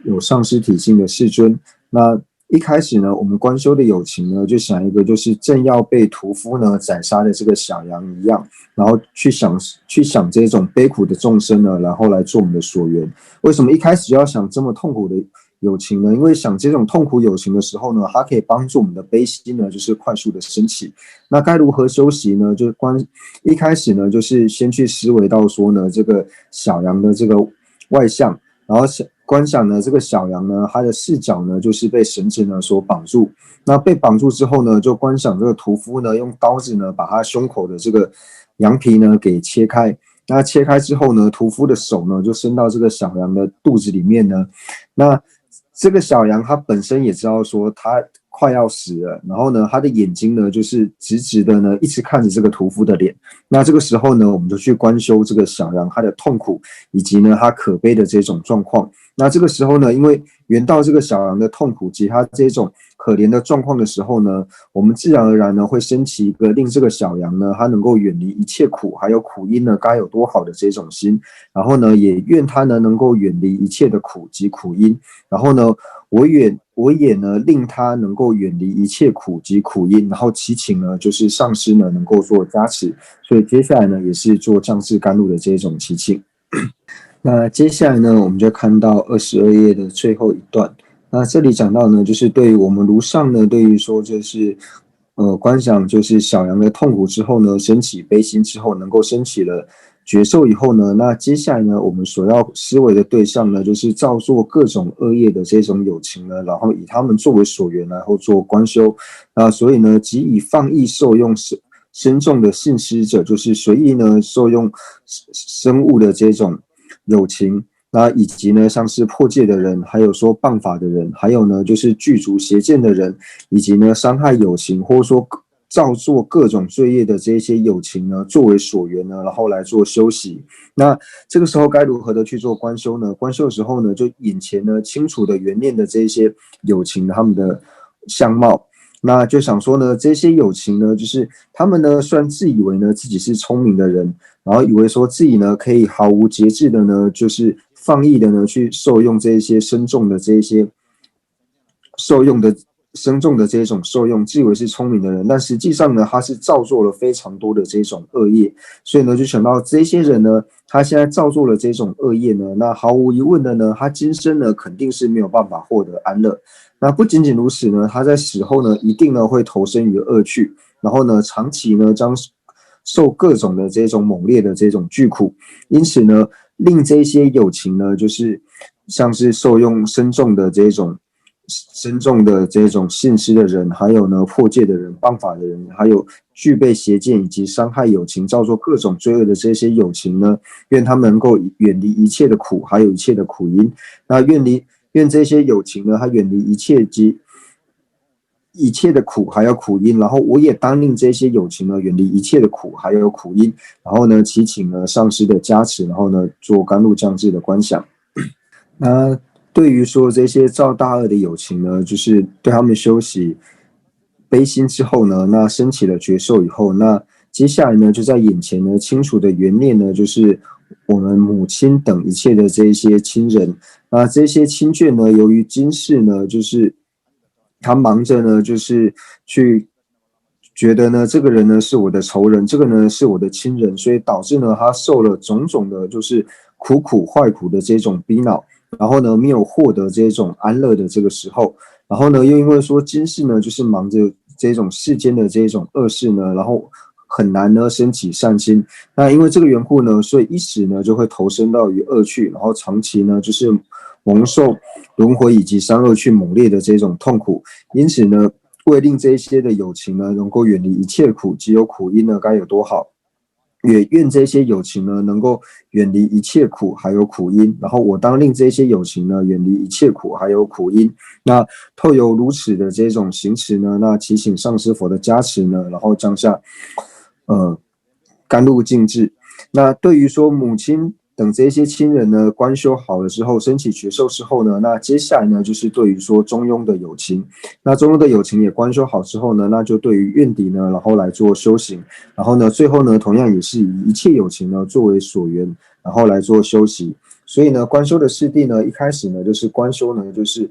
Speaker 2: 有上师体性的世尊。那一开始呢，我们观修的友情呢，就想一个就是正要被屠夫呢宰杀的这个小羊一样，然后去想这种悲苦的众生呢，然后来做我们的所缘。为什么一开始就要想这么痛苦的友情呢？因为想这种痛苦友情的时候呢，它可以帮助我们的悲心呢，就是快速的升起。那该如何修习呢？就一开始呢，就是先去思维到说呢，这个小羊的这个外相，然后观想呢，这个小羊呢，它的4脚呢，就是被绳子呢所绑住。那被绑住之后呢，就观想这个屠夫呢，用刀子呢，把它胸口的这个羊皮呢给切开。那切开之后呢，屠夫的手呢，就伸到这个小羊的肚子里面呢。那这个小羊它本身也知道说它快要死了，然后呢，它的眼睛呢就是直直的呢一直看着这个屠夫的脸。那这个时候呢，我们就去观修这个小羊它的痛苦，以及呢它可悲的这种状况。那这个时候呢，因为缘到这个小羊的痛苦及它这种可怜的状况的时候呢，我们自然而然呢会升起一个令这个小羊呢它能够远离一切苦还有苦因呢该有多好的这种心，然后呢也愿它呢能够远离一切的苦及苦因，然后呢我也呢令它能够远离一切苦及苦因，然后祈请呢就是上师呢能够做加持。所以接下来呢也是做降世甘露的这种祈请。那接下来呢，我们就看到22页的最后一段。那这里讲到呢，就是对于我们如上呢，对于说就是观想就是小羊的痛苦之后呢，升起悲心之后，能够升起了觉受以后呢，那接下来呢，我们所要思维的对象呢，就是造作各种恶业的这种有情呢，然后以他们作为所缘，然后做观修。所以呢，即以放逸受用身众的信施者，就是随意呢受用生物的这种有情。那以及呢，像是破戒的人，还有说谤法的人，还有呢，就是具足邪见的人，以及呢，伤害有情或者说造作各种罪业的这些有情呢，作为所缘呢，然后来做修习。那这个时候该如何的去做观修呢？观修的时候呢，就眼前呢清楚的缘念的这些有情他们的相貌。那就想说呢，这些有情呢，就是他们呢，虽然自以为呢自己是聪明的人，然后以为说自己呢可以毫无节制的呢，就是放逸的呢去受用这些深重的这些受用的深重的这种受用，自以为是聪明的人，但实际上呢，他是造作了非常多的这种恶业，所以呢，就想到这些人呢，他现在造作了这种恶业呢，那毫无疑问的呢，他今生呢肯定是没有办法获得安乐。那不仅仅如此呢，他在死后呢，一定呢会投身于恶趣，然后呢，长期呢将受各种的这种猛烈的这种巨苦，因此呢，令这些有情呢，就是像是受用深重的这种信施的人，还有呢破戒的人、谤法的人，还有具备邪见以及伤害有情、造作各种罪恶的这些有情呢，愿他们能够远离一切的苦，还有一切的苦因。那愿这些有情呢，他远离一切的苦还有苦因，然后我也当令这些有情呢远离一切的苦还有苦因，然后呢祈请呢上师的加持，然后呢做甘露降智的观想。那对于说这些造大恶的有情呢，就是对他们修习悲心之后呢，那升起了觉受以后，那接下来呢就在眼前呢清楚的缘念呢，就是我们母亲等一切的这些亲人。那这些亲眷呢，由于今世呢，就是他忙着呢，就是去觉得呢，这个人呢是我的仇人，这个呢是我的亲人，所以导致呢，他受了种种的，就是苦坏苦的这种逼恼，然后呢，没有获得这种安乐的这个时候，然后呢，又因为说今世呢，就是忙着这种世间的这种恶事呢，然后很难呢升起善心。那因为这个缘故呢，所以一时呢就会投身到于恶趣，然后长期呢就是蒙受轮回以及三恶趣猛烈的这种痛苦。因此呢，为令这些的有情呢能够远离一切苦，即有苦因呢该有多好。也愿这些有情呢能够远离一切苦还有苦因，然后我当令这些有情呢远离一切苦还有苦因。那透由如此的这种行持呢，那祈请上师佛的加持呢，然后降下甘露净智。那对于说母亲等这些亲人呢，观修好了之后，升起觉受之后呢，那接下来呢，就是对于说中庸的有情，那中庸的有情也观修好之后呢，那就对于愿敌呢，然后来做修行，然后呢，最后呢，同样也是以一切有情呢作为所缘，然后来做修习。所以呢，观修的次第呢，一开始呢，就是观修呢，就是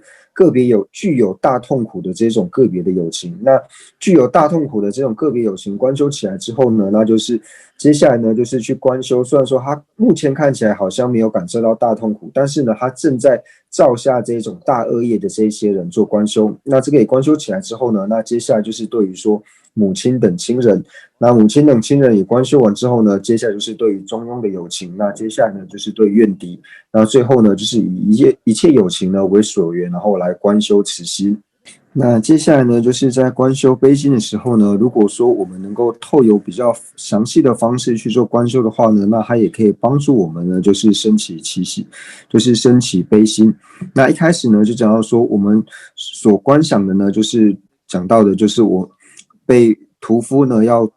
Speaker 2: 具有大痛苦的这种个别的有情。那具有大痛苦的这种个别有情，观修起来之后呢，那就是接下来呢，就是去观修。虽然说他目前看起来好像没有感受到大痛苦，但是呢，他正在造下这种大恶业的这些人做观修。那这个也观修起来之后呢，那接下来就是对于说母亲等亲人，那母亲等亲人也观修完之后呢，接下来就是对于中庸的有情，那接下来呢就是对怨敌，那最后呢就是以一切有情呢为所缘，然后来观修慈心。那接下来呢，就是在观修悲心的时候呢，如果说我们能够透由比较详细的方式去做观修的话呢，那它也可以帮助我们呢，就是升起七喜，就是升起悲心。那一开始呢，就讲到说我们所观想的呢，就是讲到的就是我被屠夫呢要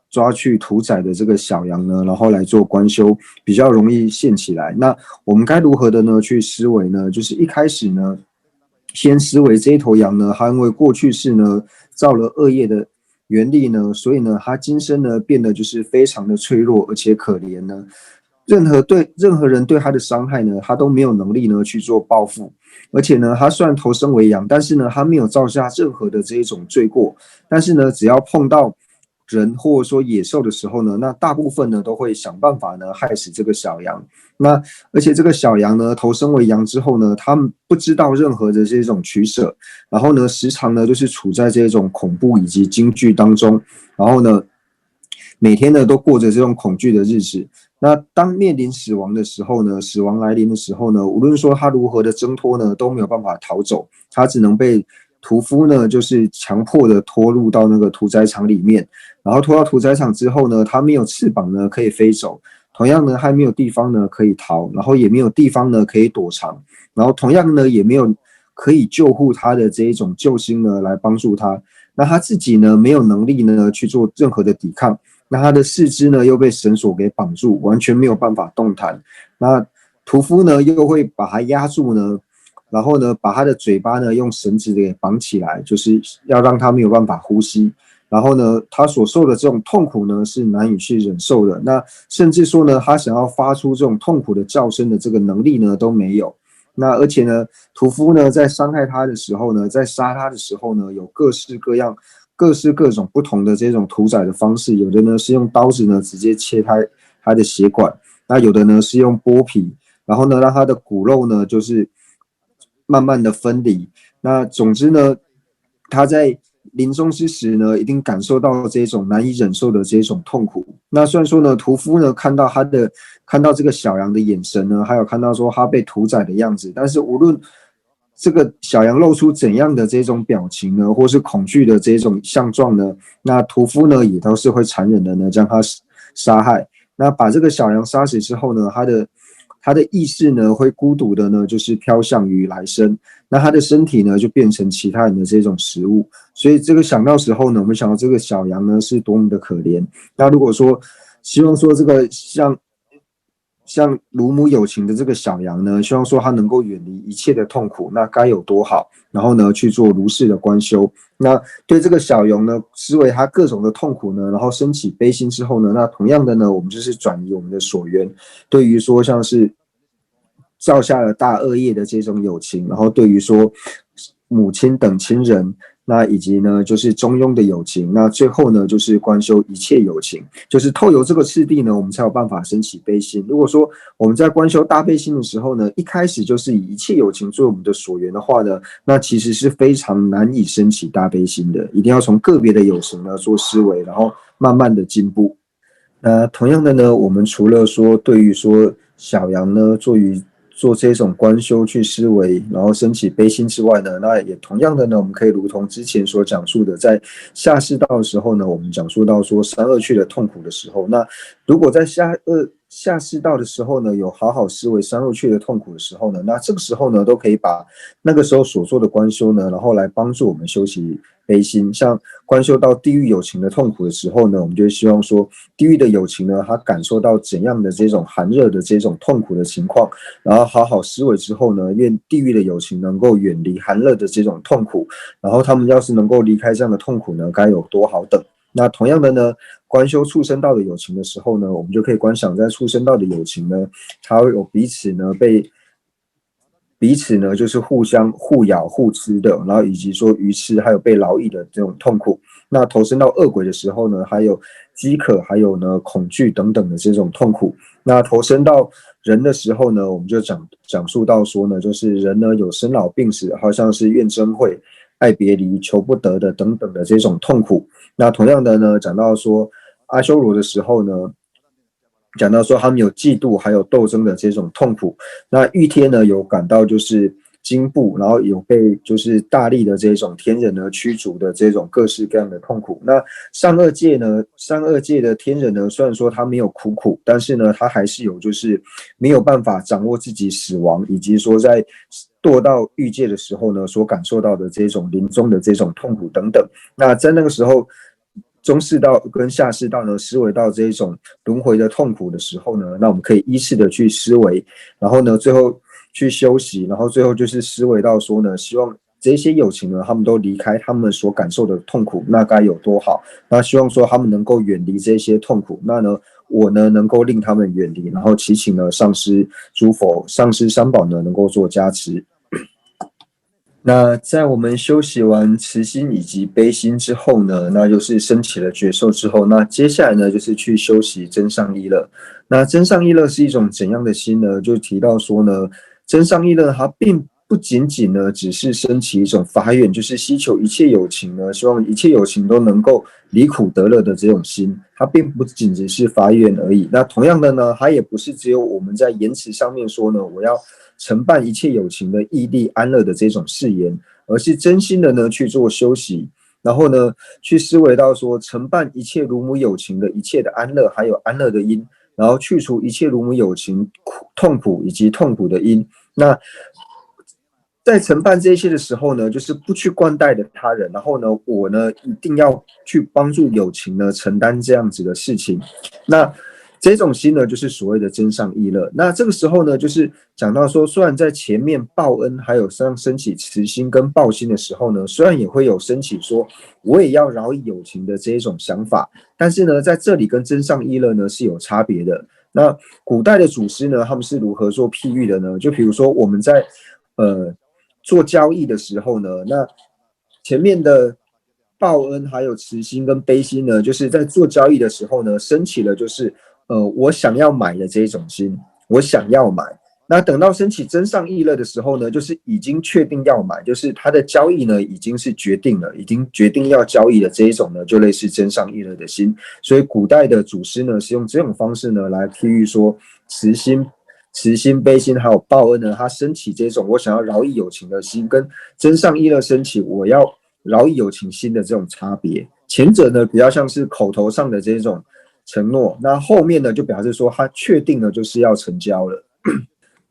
Speaker 2: 抓去屠宰的这个小羊呢，然后来做观修，比较容易现起来。那我们该如何的呢去思维呢？就是一开始呢，先思维这一头羊呢，它因为过去世呢造了恶业的原力呢，所以呢，它今生呢变得就是非常的脆弱而且可怜呢。任何人对他的伤害呢，他都没有能力呢去做报复，而且呢，他虽然投生为羊，但是呢，他没有造下任何的这一种罪过，但是呢，只要碰到人或者说野兽的时候呢，那大部分呢都会想办法呢害死这个小羊。那而且这个小羊呢投生为羊之后呢，他们不知道任何的这种取舍，然后呢时常呢就是处在这种恐怖以及惊惧当中，然后呢每天呢都过着这种恐惧的日子。那当面临死亡的时候呢，死亡来临的时候呢，无论说他如何的挣脱呢，都没有办法逃走，他只能被屠夫呢，就是强迫的拖入到那个屠宰场里面，然后拖到屠宰场之后呢，他没有翅膀呢可以飞走，同样呢还没有地方呢可以逃，然后也没有地方呢可以躲藏，然后同样呢也没有可以救护他的这一种救星呢来帮助他，那他自己呢没有能力呢去做任何的抵抗。那他的四肢呢又被绳索给绑住，完全没有办法动弹。那屠夫呢又会把他压住呢，然后呢把他的嘴巴呢用绳子给绑起来，就是要让他没有办法呼吸。然后呢，他所受的这种痛苦呢是难以去忍受的。那甚至说呢，他想要发出这种痛苦的叫声的这个能力呢都没有。那而且呢，屠夫呢在伤害他的时候呢，在杀他的时候呢，有各式各样。各式各种不同的这种屠宰的方式，有的呢是用刀子呢直接切开它的血管，那有的呢是用剥皮，然后呢让它的骨肉呢就是慢慢的分离。那总之呢，他在临终之时呢，一定感受到这种难以忍受的这种痛苦。那虽然说呢，屠夫呢看到这个小羊的眼神呢，还有看到说他被屠宰的样子，但是无论这个小羊露出怎样的这种表情呢，或是恐惧的这种相状呢，那屠夫呢也都是会残忍的呢将他杀害。那把这个小羊杀死之后呢，他的意识呢会孤独的呢就是飘向于来生，那他的身体呢就变成其他人的这种食物。所以这个想到时候呢，我们想到这个小羊呢是多么的可怜。那如果说希望说这个像乳母有情的这个小羊呢，希望说它能够远离一切的痛苦，那该有多好。然后呢，去做如是的观修。那对这个小羊呢，思维它各种的痛苦呢，然后升起悲心之后呢，那同样的呢，我们就是转移我们的所缘，对于说像是造下了大恶业的这种友情，然后对于说母亲等亲人。那以及呢，就是中庸的友情，那最后呢，就是观修一切友情，就是透由这个次第呢，我们才有办法升起悲心。如果说我们在观修大悲心的时候呢，一开始就是以一切友情作为我们的所缘的话呢，那其实是非常难以升起大悲心的，一定要从个别的友情呢做思维，然后慢慢的进步。那同样的呢，我们除了说对于说小羊呢，做这种观修去思维，然后升起悲心之外呢，那也同样的呢，我们可以如同之前所讲述的，在下士道的时候呢，我们讲述到说三恶趣的痛苦的时候，那如果在下士道的时候呢，有好好思维三恶趣的痛苦的时候呢，那这个时候呢，都可以把那个时候所做的观修呢，然后来帮助我们修习悲心。像观修到地狱有情的痛苦的时候呢，我们就希望说，地狱的有情呢，他感受到怎样的这种寒热的这种痛苦的情况，然后好好思维之后呢，愿地狱的有情能够远离寒热的这种痛苦，然后他们要是能够离开这样的痛苦呢，该有多好等。那同样的呢，观修畜生道的友情的时候呢，我们就可以观想在畜生道的友情呢，它会有彼此呢就是互相互咬互吃的，然后以及说愚痴还有被劳役的这种痛苦。那投身到恶鬼的时候呢，还有饥渴，还有呢恐惧等等的这种痛苦。那投身到人的时候呢，我们就讲述到说呢，就是人呢有生老病死，好像是怨憎会、爱别离、求不得的等等的这种痛苦。那同样的呢，讲到说阿修罗的时候呢，讲到说他们有嫉妒还有斗争的这种痛苦。那玉天呢有感到就是惊怖，然后有被就是大力的这种天人呢驱逐的这种各式各样的痛苦。那上恶界的天人呢，虽然说他没有苦，但是呢他还是有就是没有办法掌握自己死亡，以及说在堕到欲界的时候呢所感受到的这种临终的这种痛苦等等。那在那个时候，中士道跟下士道呢，思维到这种轮回的痛苦的时候呢，那我们可以依次的去思维，然后呢，最后去休息，然后最后就是思维到说呢，希望这些有情呢，他们都离开他们所感受的痛苦，那该有多好？那希望说他们能够远离这些痛苦，那呢，我呢能够令他们远离，然后祈请呢上师诸佛、上师三宝呢能够做加持。那在我们修习完慈心以及悲心之后呢，那就是升起了觉受之后，那接下来呢就是去修习真上意乐。那真上意乐是一种怎样的心呢？就提到说呢，真上意乐它并不仅仅呢只是升起一种发愿，就是希求一切有情呢，希望一切有情都能够离苦得乐的这种心，它并不仅仅是发愿而已。那同样的呢，它也不是只有我们在言辞上面说呢，我要承办一切有情的义利安乐的这种誓言，而是真心的呢去做修习，然后呢去思维到说承办一切如母有情的一切的安乐，还有安乐的因，然后去除一切如母有情痛苦以及痛苦的因。那在承办这些的时候呢，就是不去惯待的他人，然后呢，我呢一定要去帮助有情呢承担这样子的事情。那这种心呢，就是所谓的真上意乐。那这个时候呢，就是讲到说，虽然在前面报恩还有升起慈心跟报心的时候呢，虽然也会有升起说我也要饶益有情的这一种想法，但是呢，在这里跟真上意乐呢是有差别的。那古代的祖师呢，他们是如何做譬喻的呢？就比如说我们在做交易的时候呢，那前面的报恩还有慈心跟悲心呢，就是在做交易的时候呢，升起了就是我想要买的这一种心，我想要买。那等到升起真上意乐的时候呢，就是已经确定要买，就是他的交易呢已经是决定了，已经决定要交易的这一种呢，就类似真上意乐的心。所以古代的祖师呢，是用这种方式呢来譬喻说慈心、悲心还有报恩呢，他升起这种我想要饶益有情的心，跟真上意乐升起我要饶益有情心的这种差别。前者呢，比较像是口头上的这种承诺，那后面呢，就表示说他确定了就是要成交了。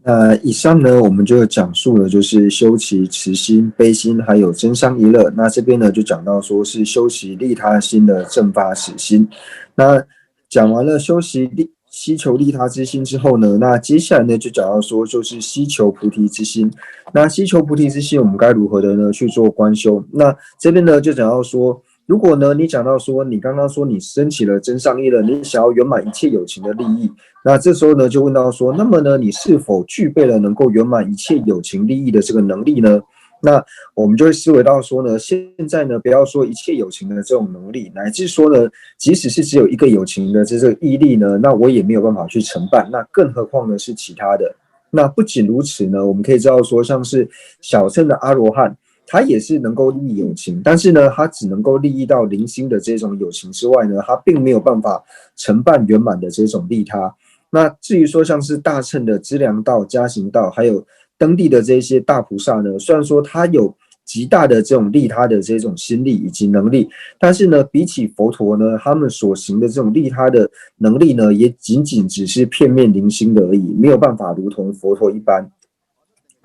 Speaker 2: 那以上呢，我们就讲述了就是修习慈心、悲心，还有真上意乐。那这边呢，就讲到说是修习利他心的正发始心。那讲完了修习希求利他之心之后呢，那接下来呢，就讲到说就是希求菩提之心。那希求菩提之心，我们该如何的呢去做观修？那这边呢，就讲到说，如果呢，你讲到说，你刚刚说你升起了真上意乐，你想要圆满一切有情的利益，那这时候呢，就问到说，那么呢，你是否具备了能够圆满一切有情利益的这个能力呢？那我们就会思维到说呢，现在呢，不要说一切有情的这种能力，乃至说呢，即使是只有一个有情的这个毅力呢，那我也没有办法去承办，那更何况呢是其他的。那不仅如此呢，我们可以知道说，像是小乘的阿罗汉，他也是能够利益有情，但是呢，他只能够利益到零星的这种有情之外呢，他并没有办法承办圆满的这种利他。那至于说像是大乘的资粮道、加行道，还有登地的这些大菩萨呢，虽然说他有极大的这种利他的这种心力以及能力，但是呢，比起佛陀呢，他们所行的这种利他的能力呢，也仅仅只是片面零星的而已，没有办法如同佛陀一般。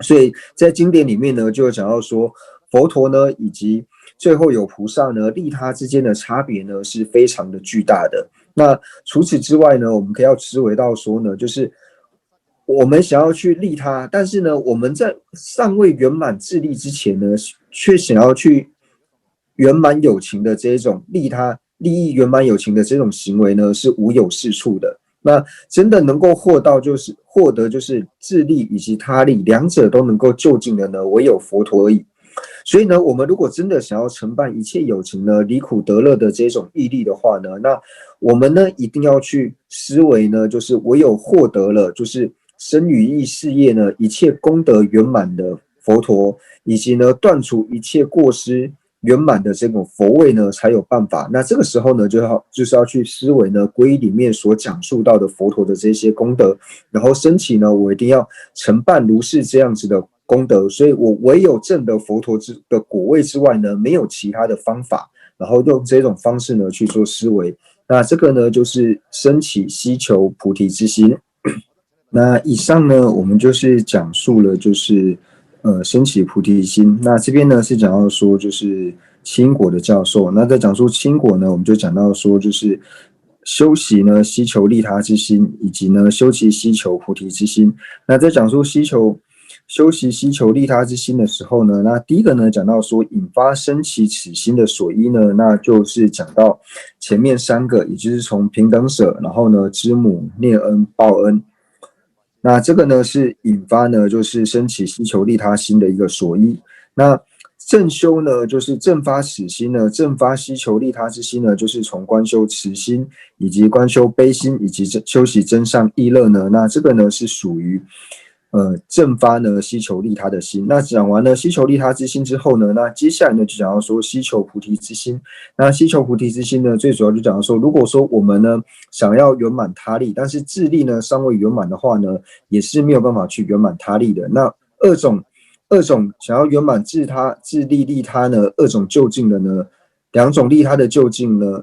Speaker 2: 所以在经典里面呢，就讲到说，佛陀呢以及最后有菩萨呢，利他之间的差别呢是非常的巨大的。那除此之外呢，我们可以要思维到说呢，就是我们想要去利他，但是呢，我们在尚未圆满自利之前呢，却想要去圆满有情的这种利他、利益圆满有情的这种行为呢，是无有是处的。那真的能够获得就是自利以及他利两者都能够就近的呢，唯有佛陀而已。所以呢，我们如果真的想要承办一切有情呢，离苦得乐的这种毅力的话呢，那我们呢一定要去思维呢，就是唯有获得了就是身语意事业呢一切功德圆满的佛陀，以及呢断除一切过失圆满的这种佛位呢，才有办法。那这个时候呢，就是要去思维呢皈依里面所讲述到的佛陀的这些功德，然后升起呢，我一定要承办如是这样子的功德，所以我唯有证得佛陀的果位之外呢，没有其他的方法，然后用这种方式呢去做思维。那这个呢，就是升起希求菩提之心。那以上呢，我们就是讲述了就是升起菩提心。那这边呢是讲到说就是清果的教授。那在讲述清果呢，我们就讲到说就是修习呢希求利他之心，以及呢修习希求菩提之心。那在讲述修习希求利他之心的时候呢，那第一个呢讲到说引发升起此心的所依呢，那就是讲到前面三个，也就是从平等舍，然后呢知母、念恩、报恩。那这个呢是引发呢就是升起希求利他心的一个所依。那正修呢，就是正发始心呢，正发希求利他之心呢，就是从观修慈心，以及观修悲心，以及修习真善意乐呢，那这个呢是属于正发呢希求利他的心。那讲完了希求利他之心之后呢，那接下来呢就讲到说希求菩提之心。那希求菩提之心呢，最主要就讲到说，如果说我们呢想要圆满他力，但是自力呢尚未圆满的话呢，也是没有办法去圆满他力的。那二种想要圆满自利利他呢，二种就近的呢，两种利他的就近呢，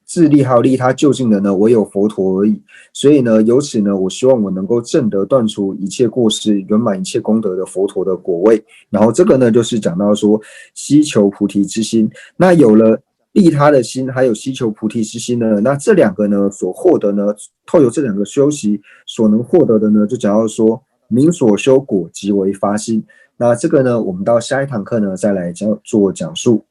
Speaker 2: 自利还有利他就近的呢，唯有佛陀而已。所以呢，由此呢，我希望我能够证得断除一切过失，圆满一切功德的佛陀的果位。然后这个呢，就是讲到说希求菩提之心。那有了利他的心，还有希求菩提之心呢，那这两个呢所获得呢，透由这两个修习所能获得的呢，就讲到说明所修果即为发心。那这个呢，我们到下一堂课呢再来做讲述。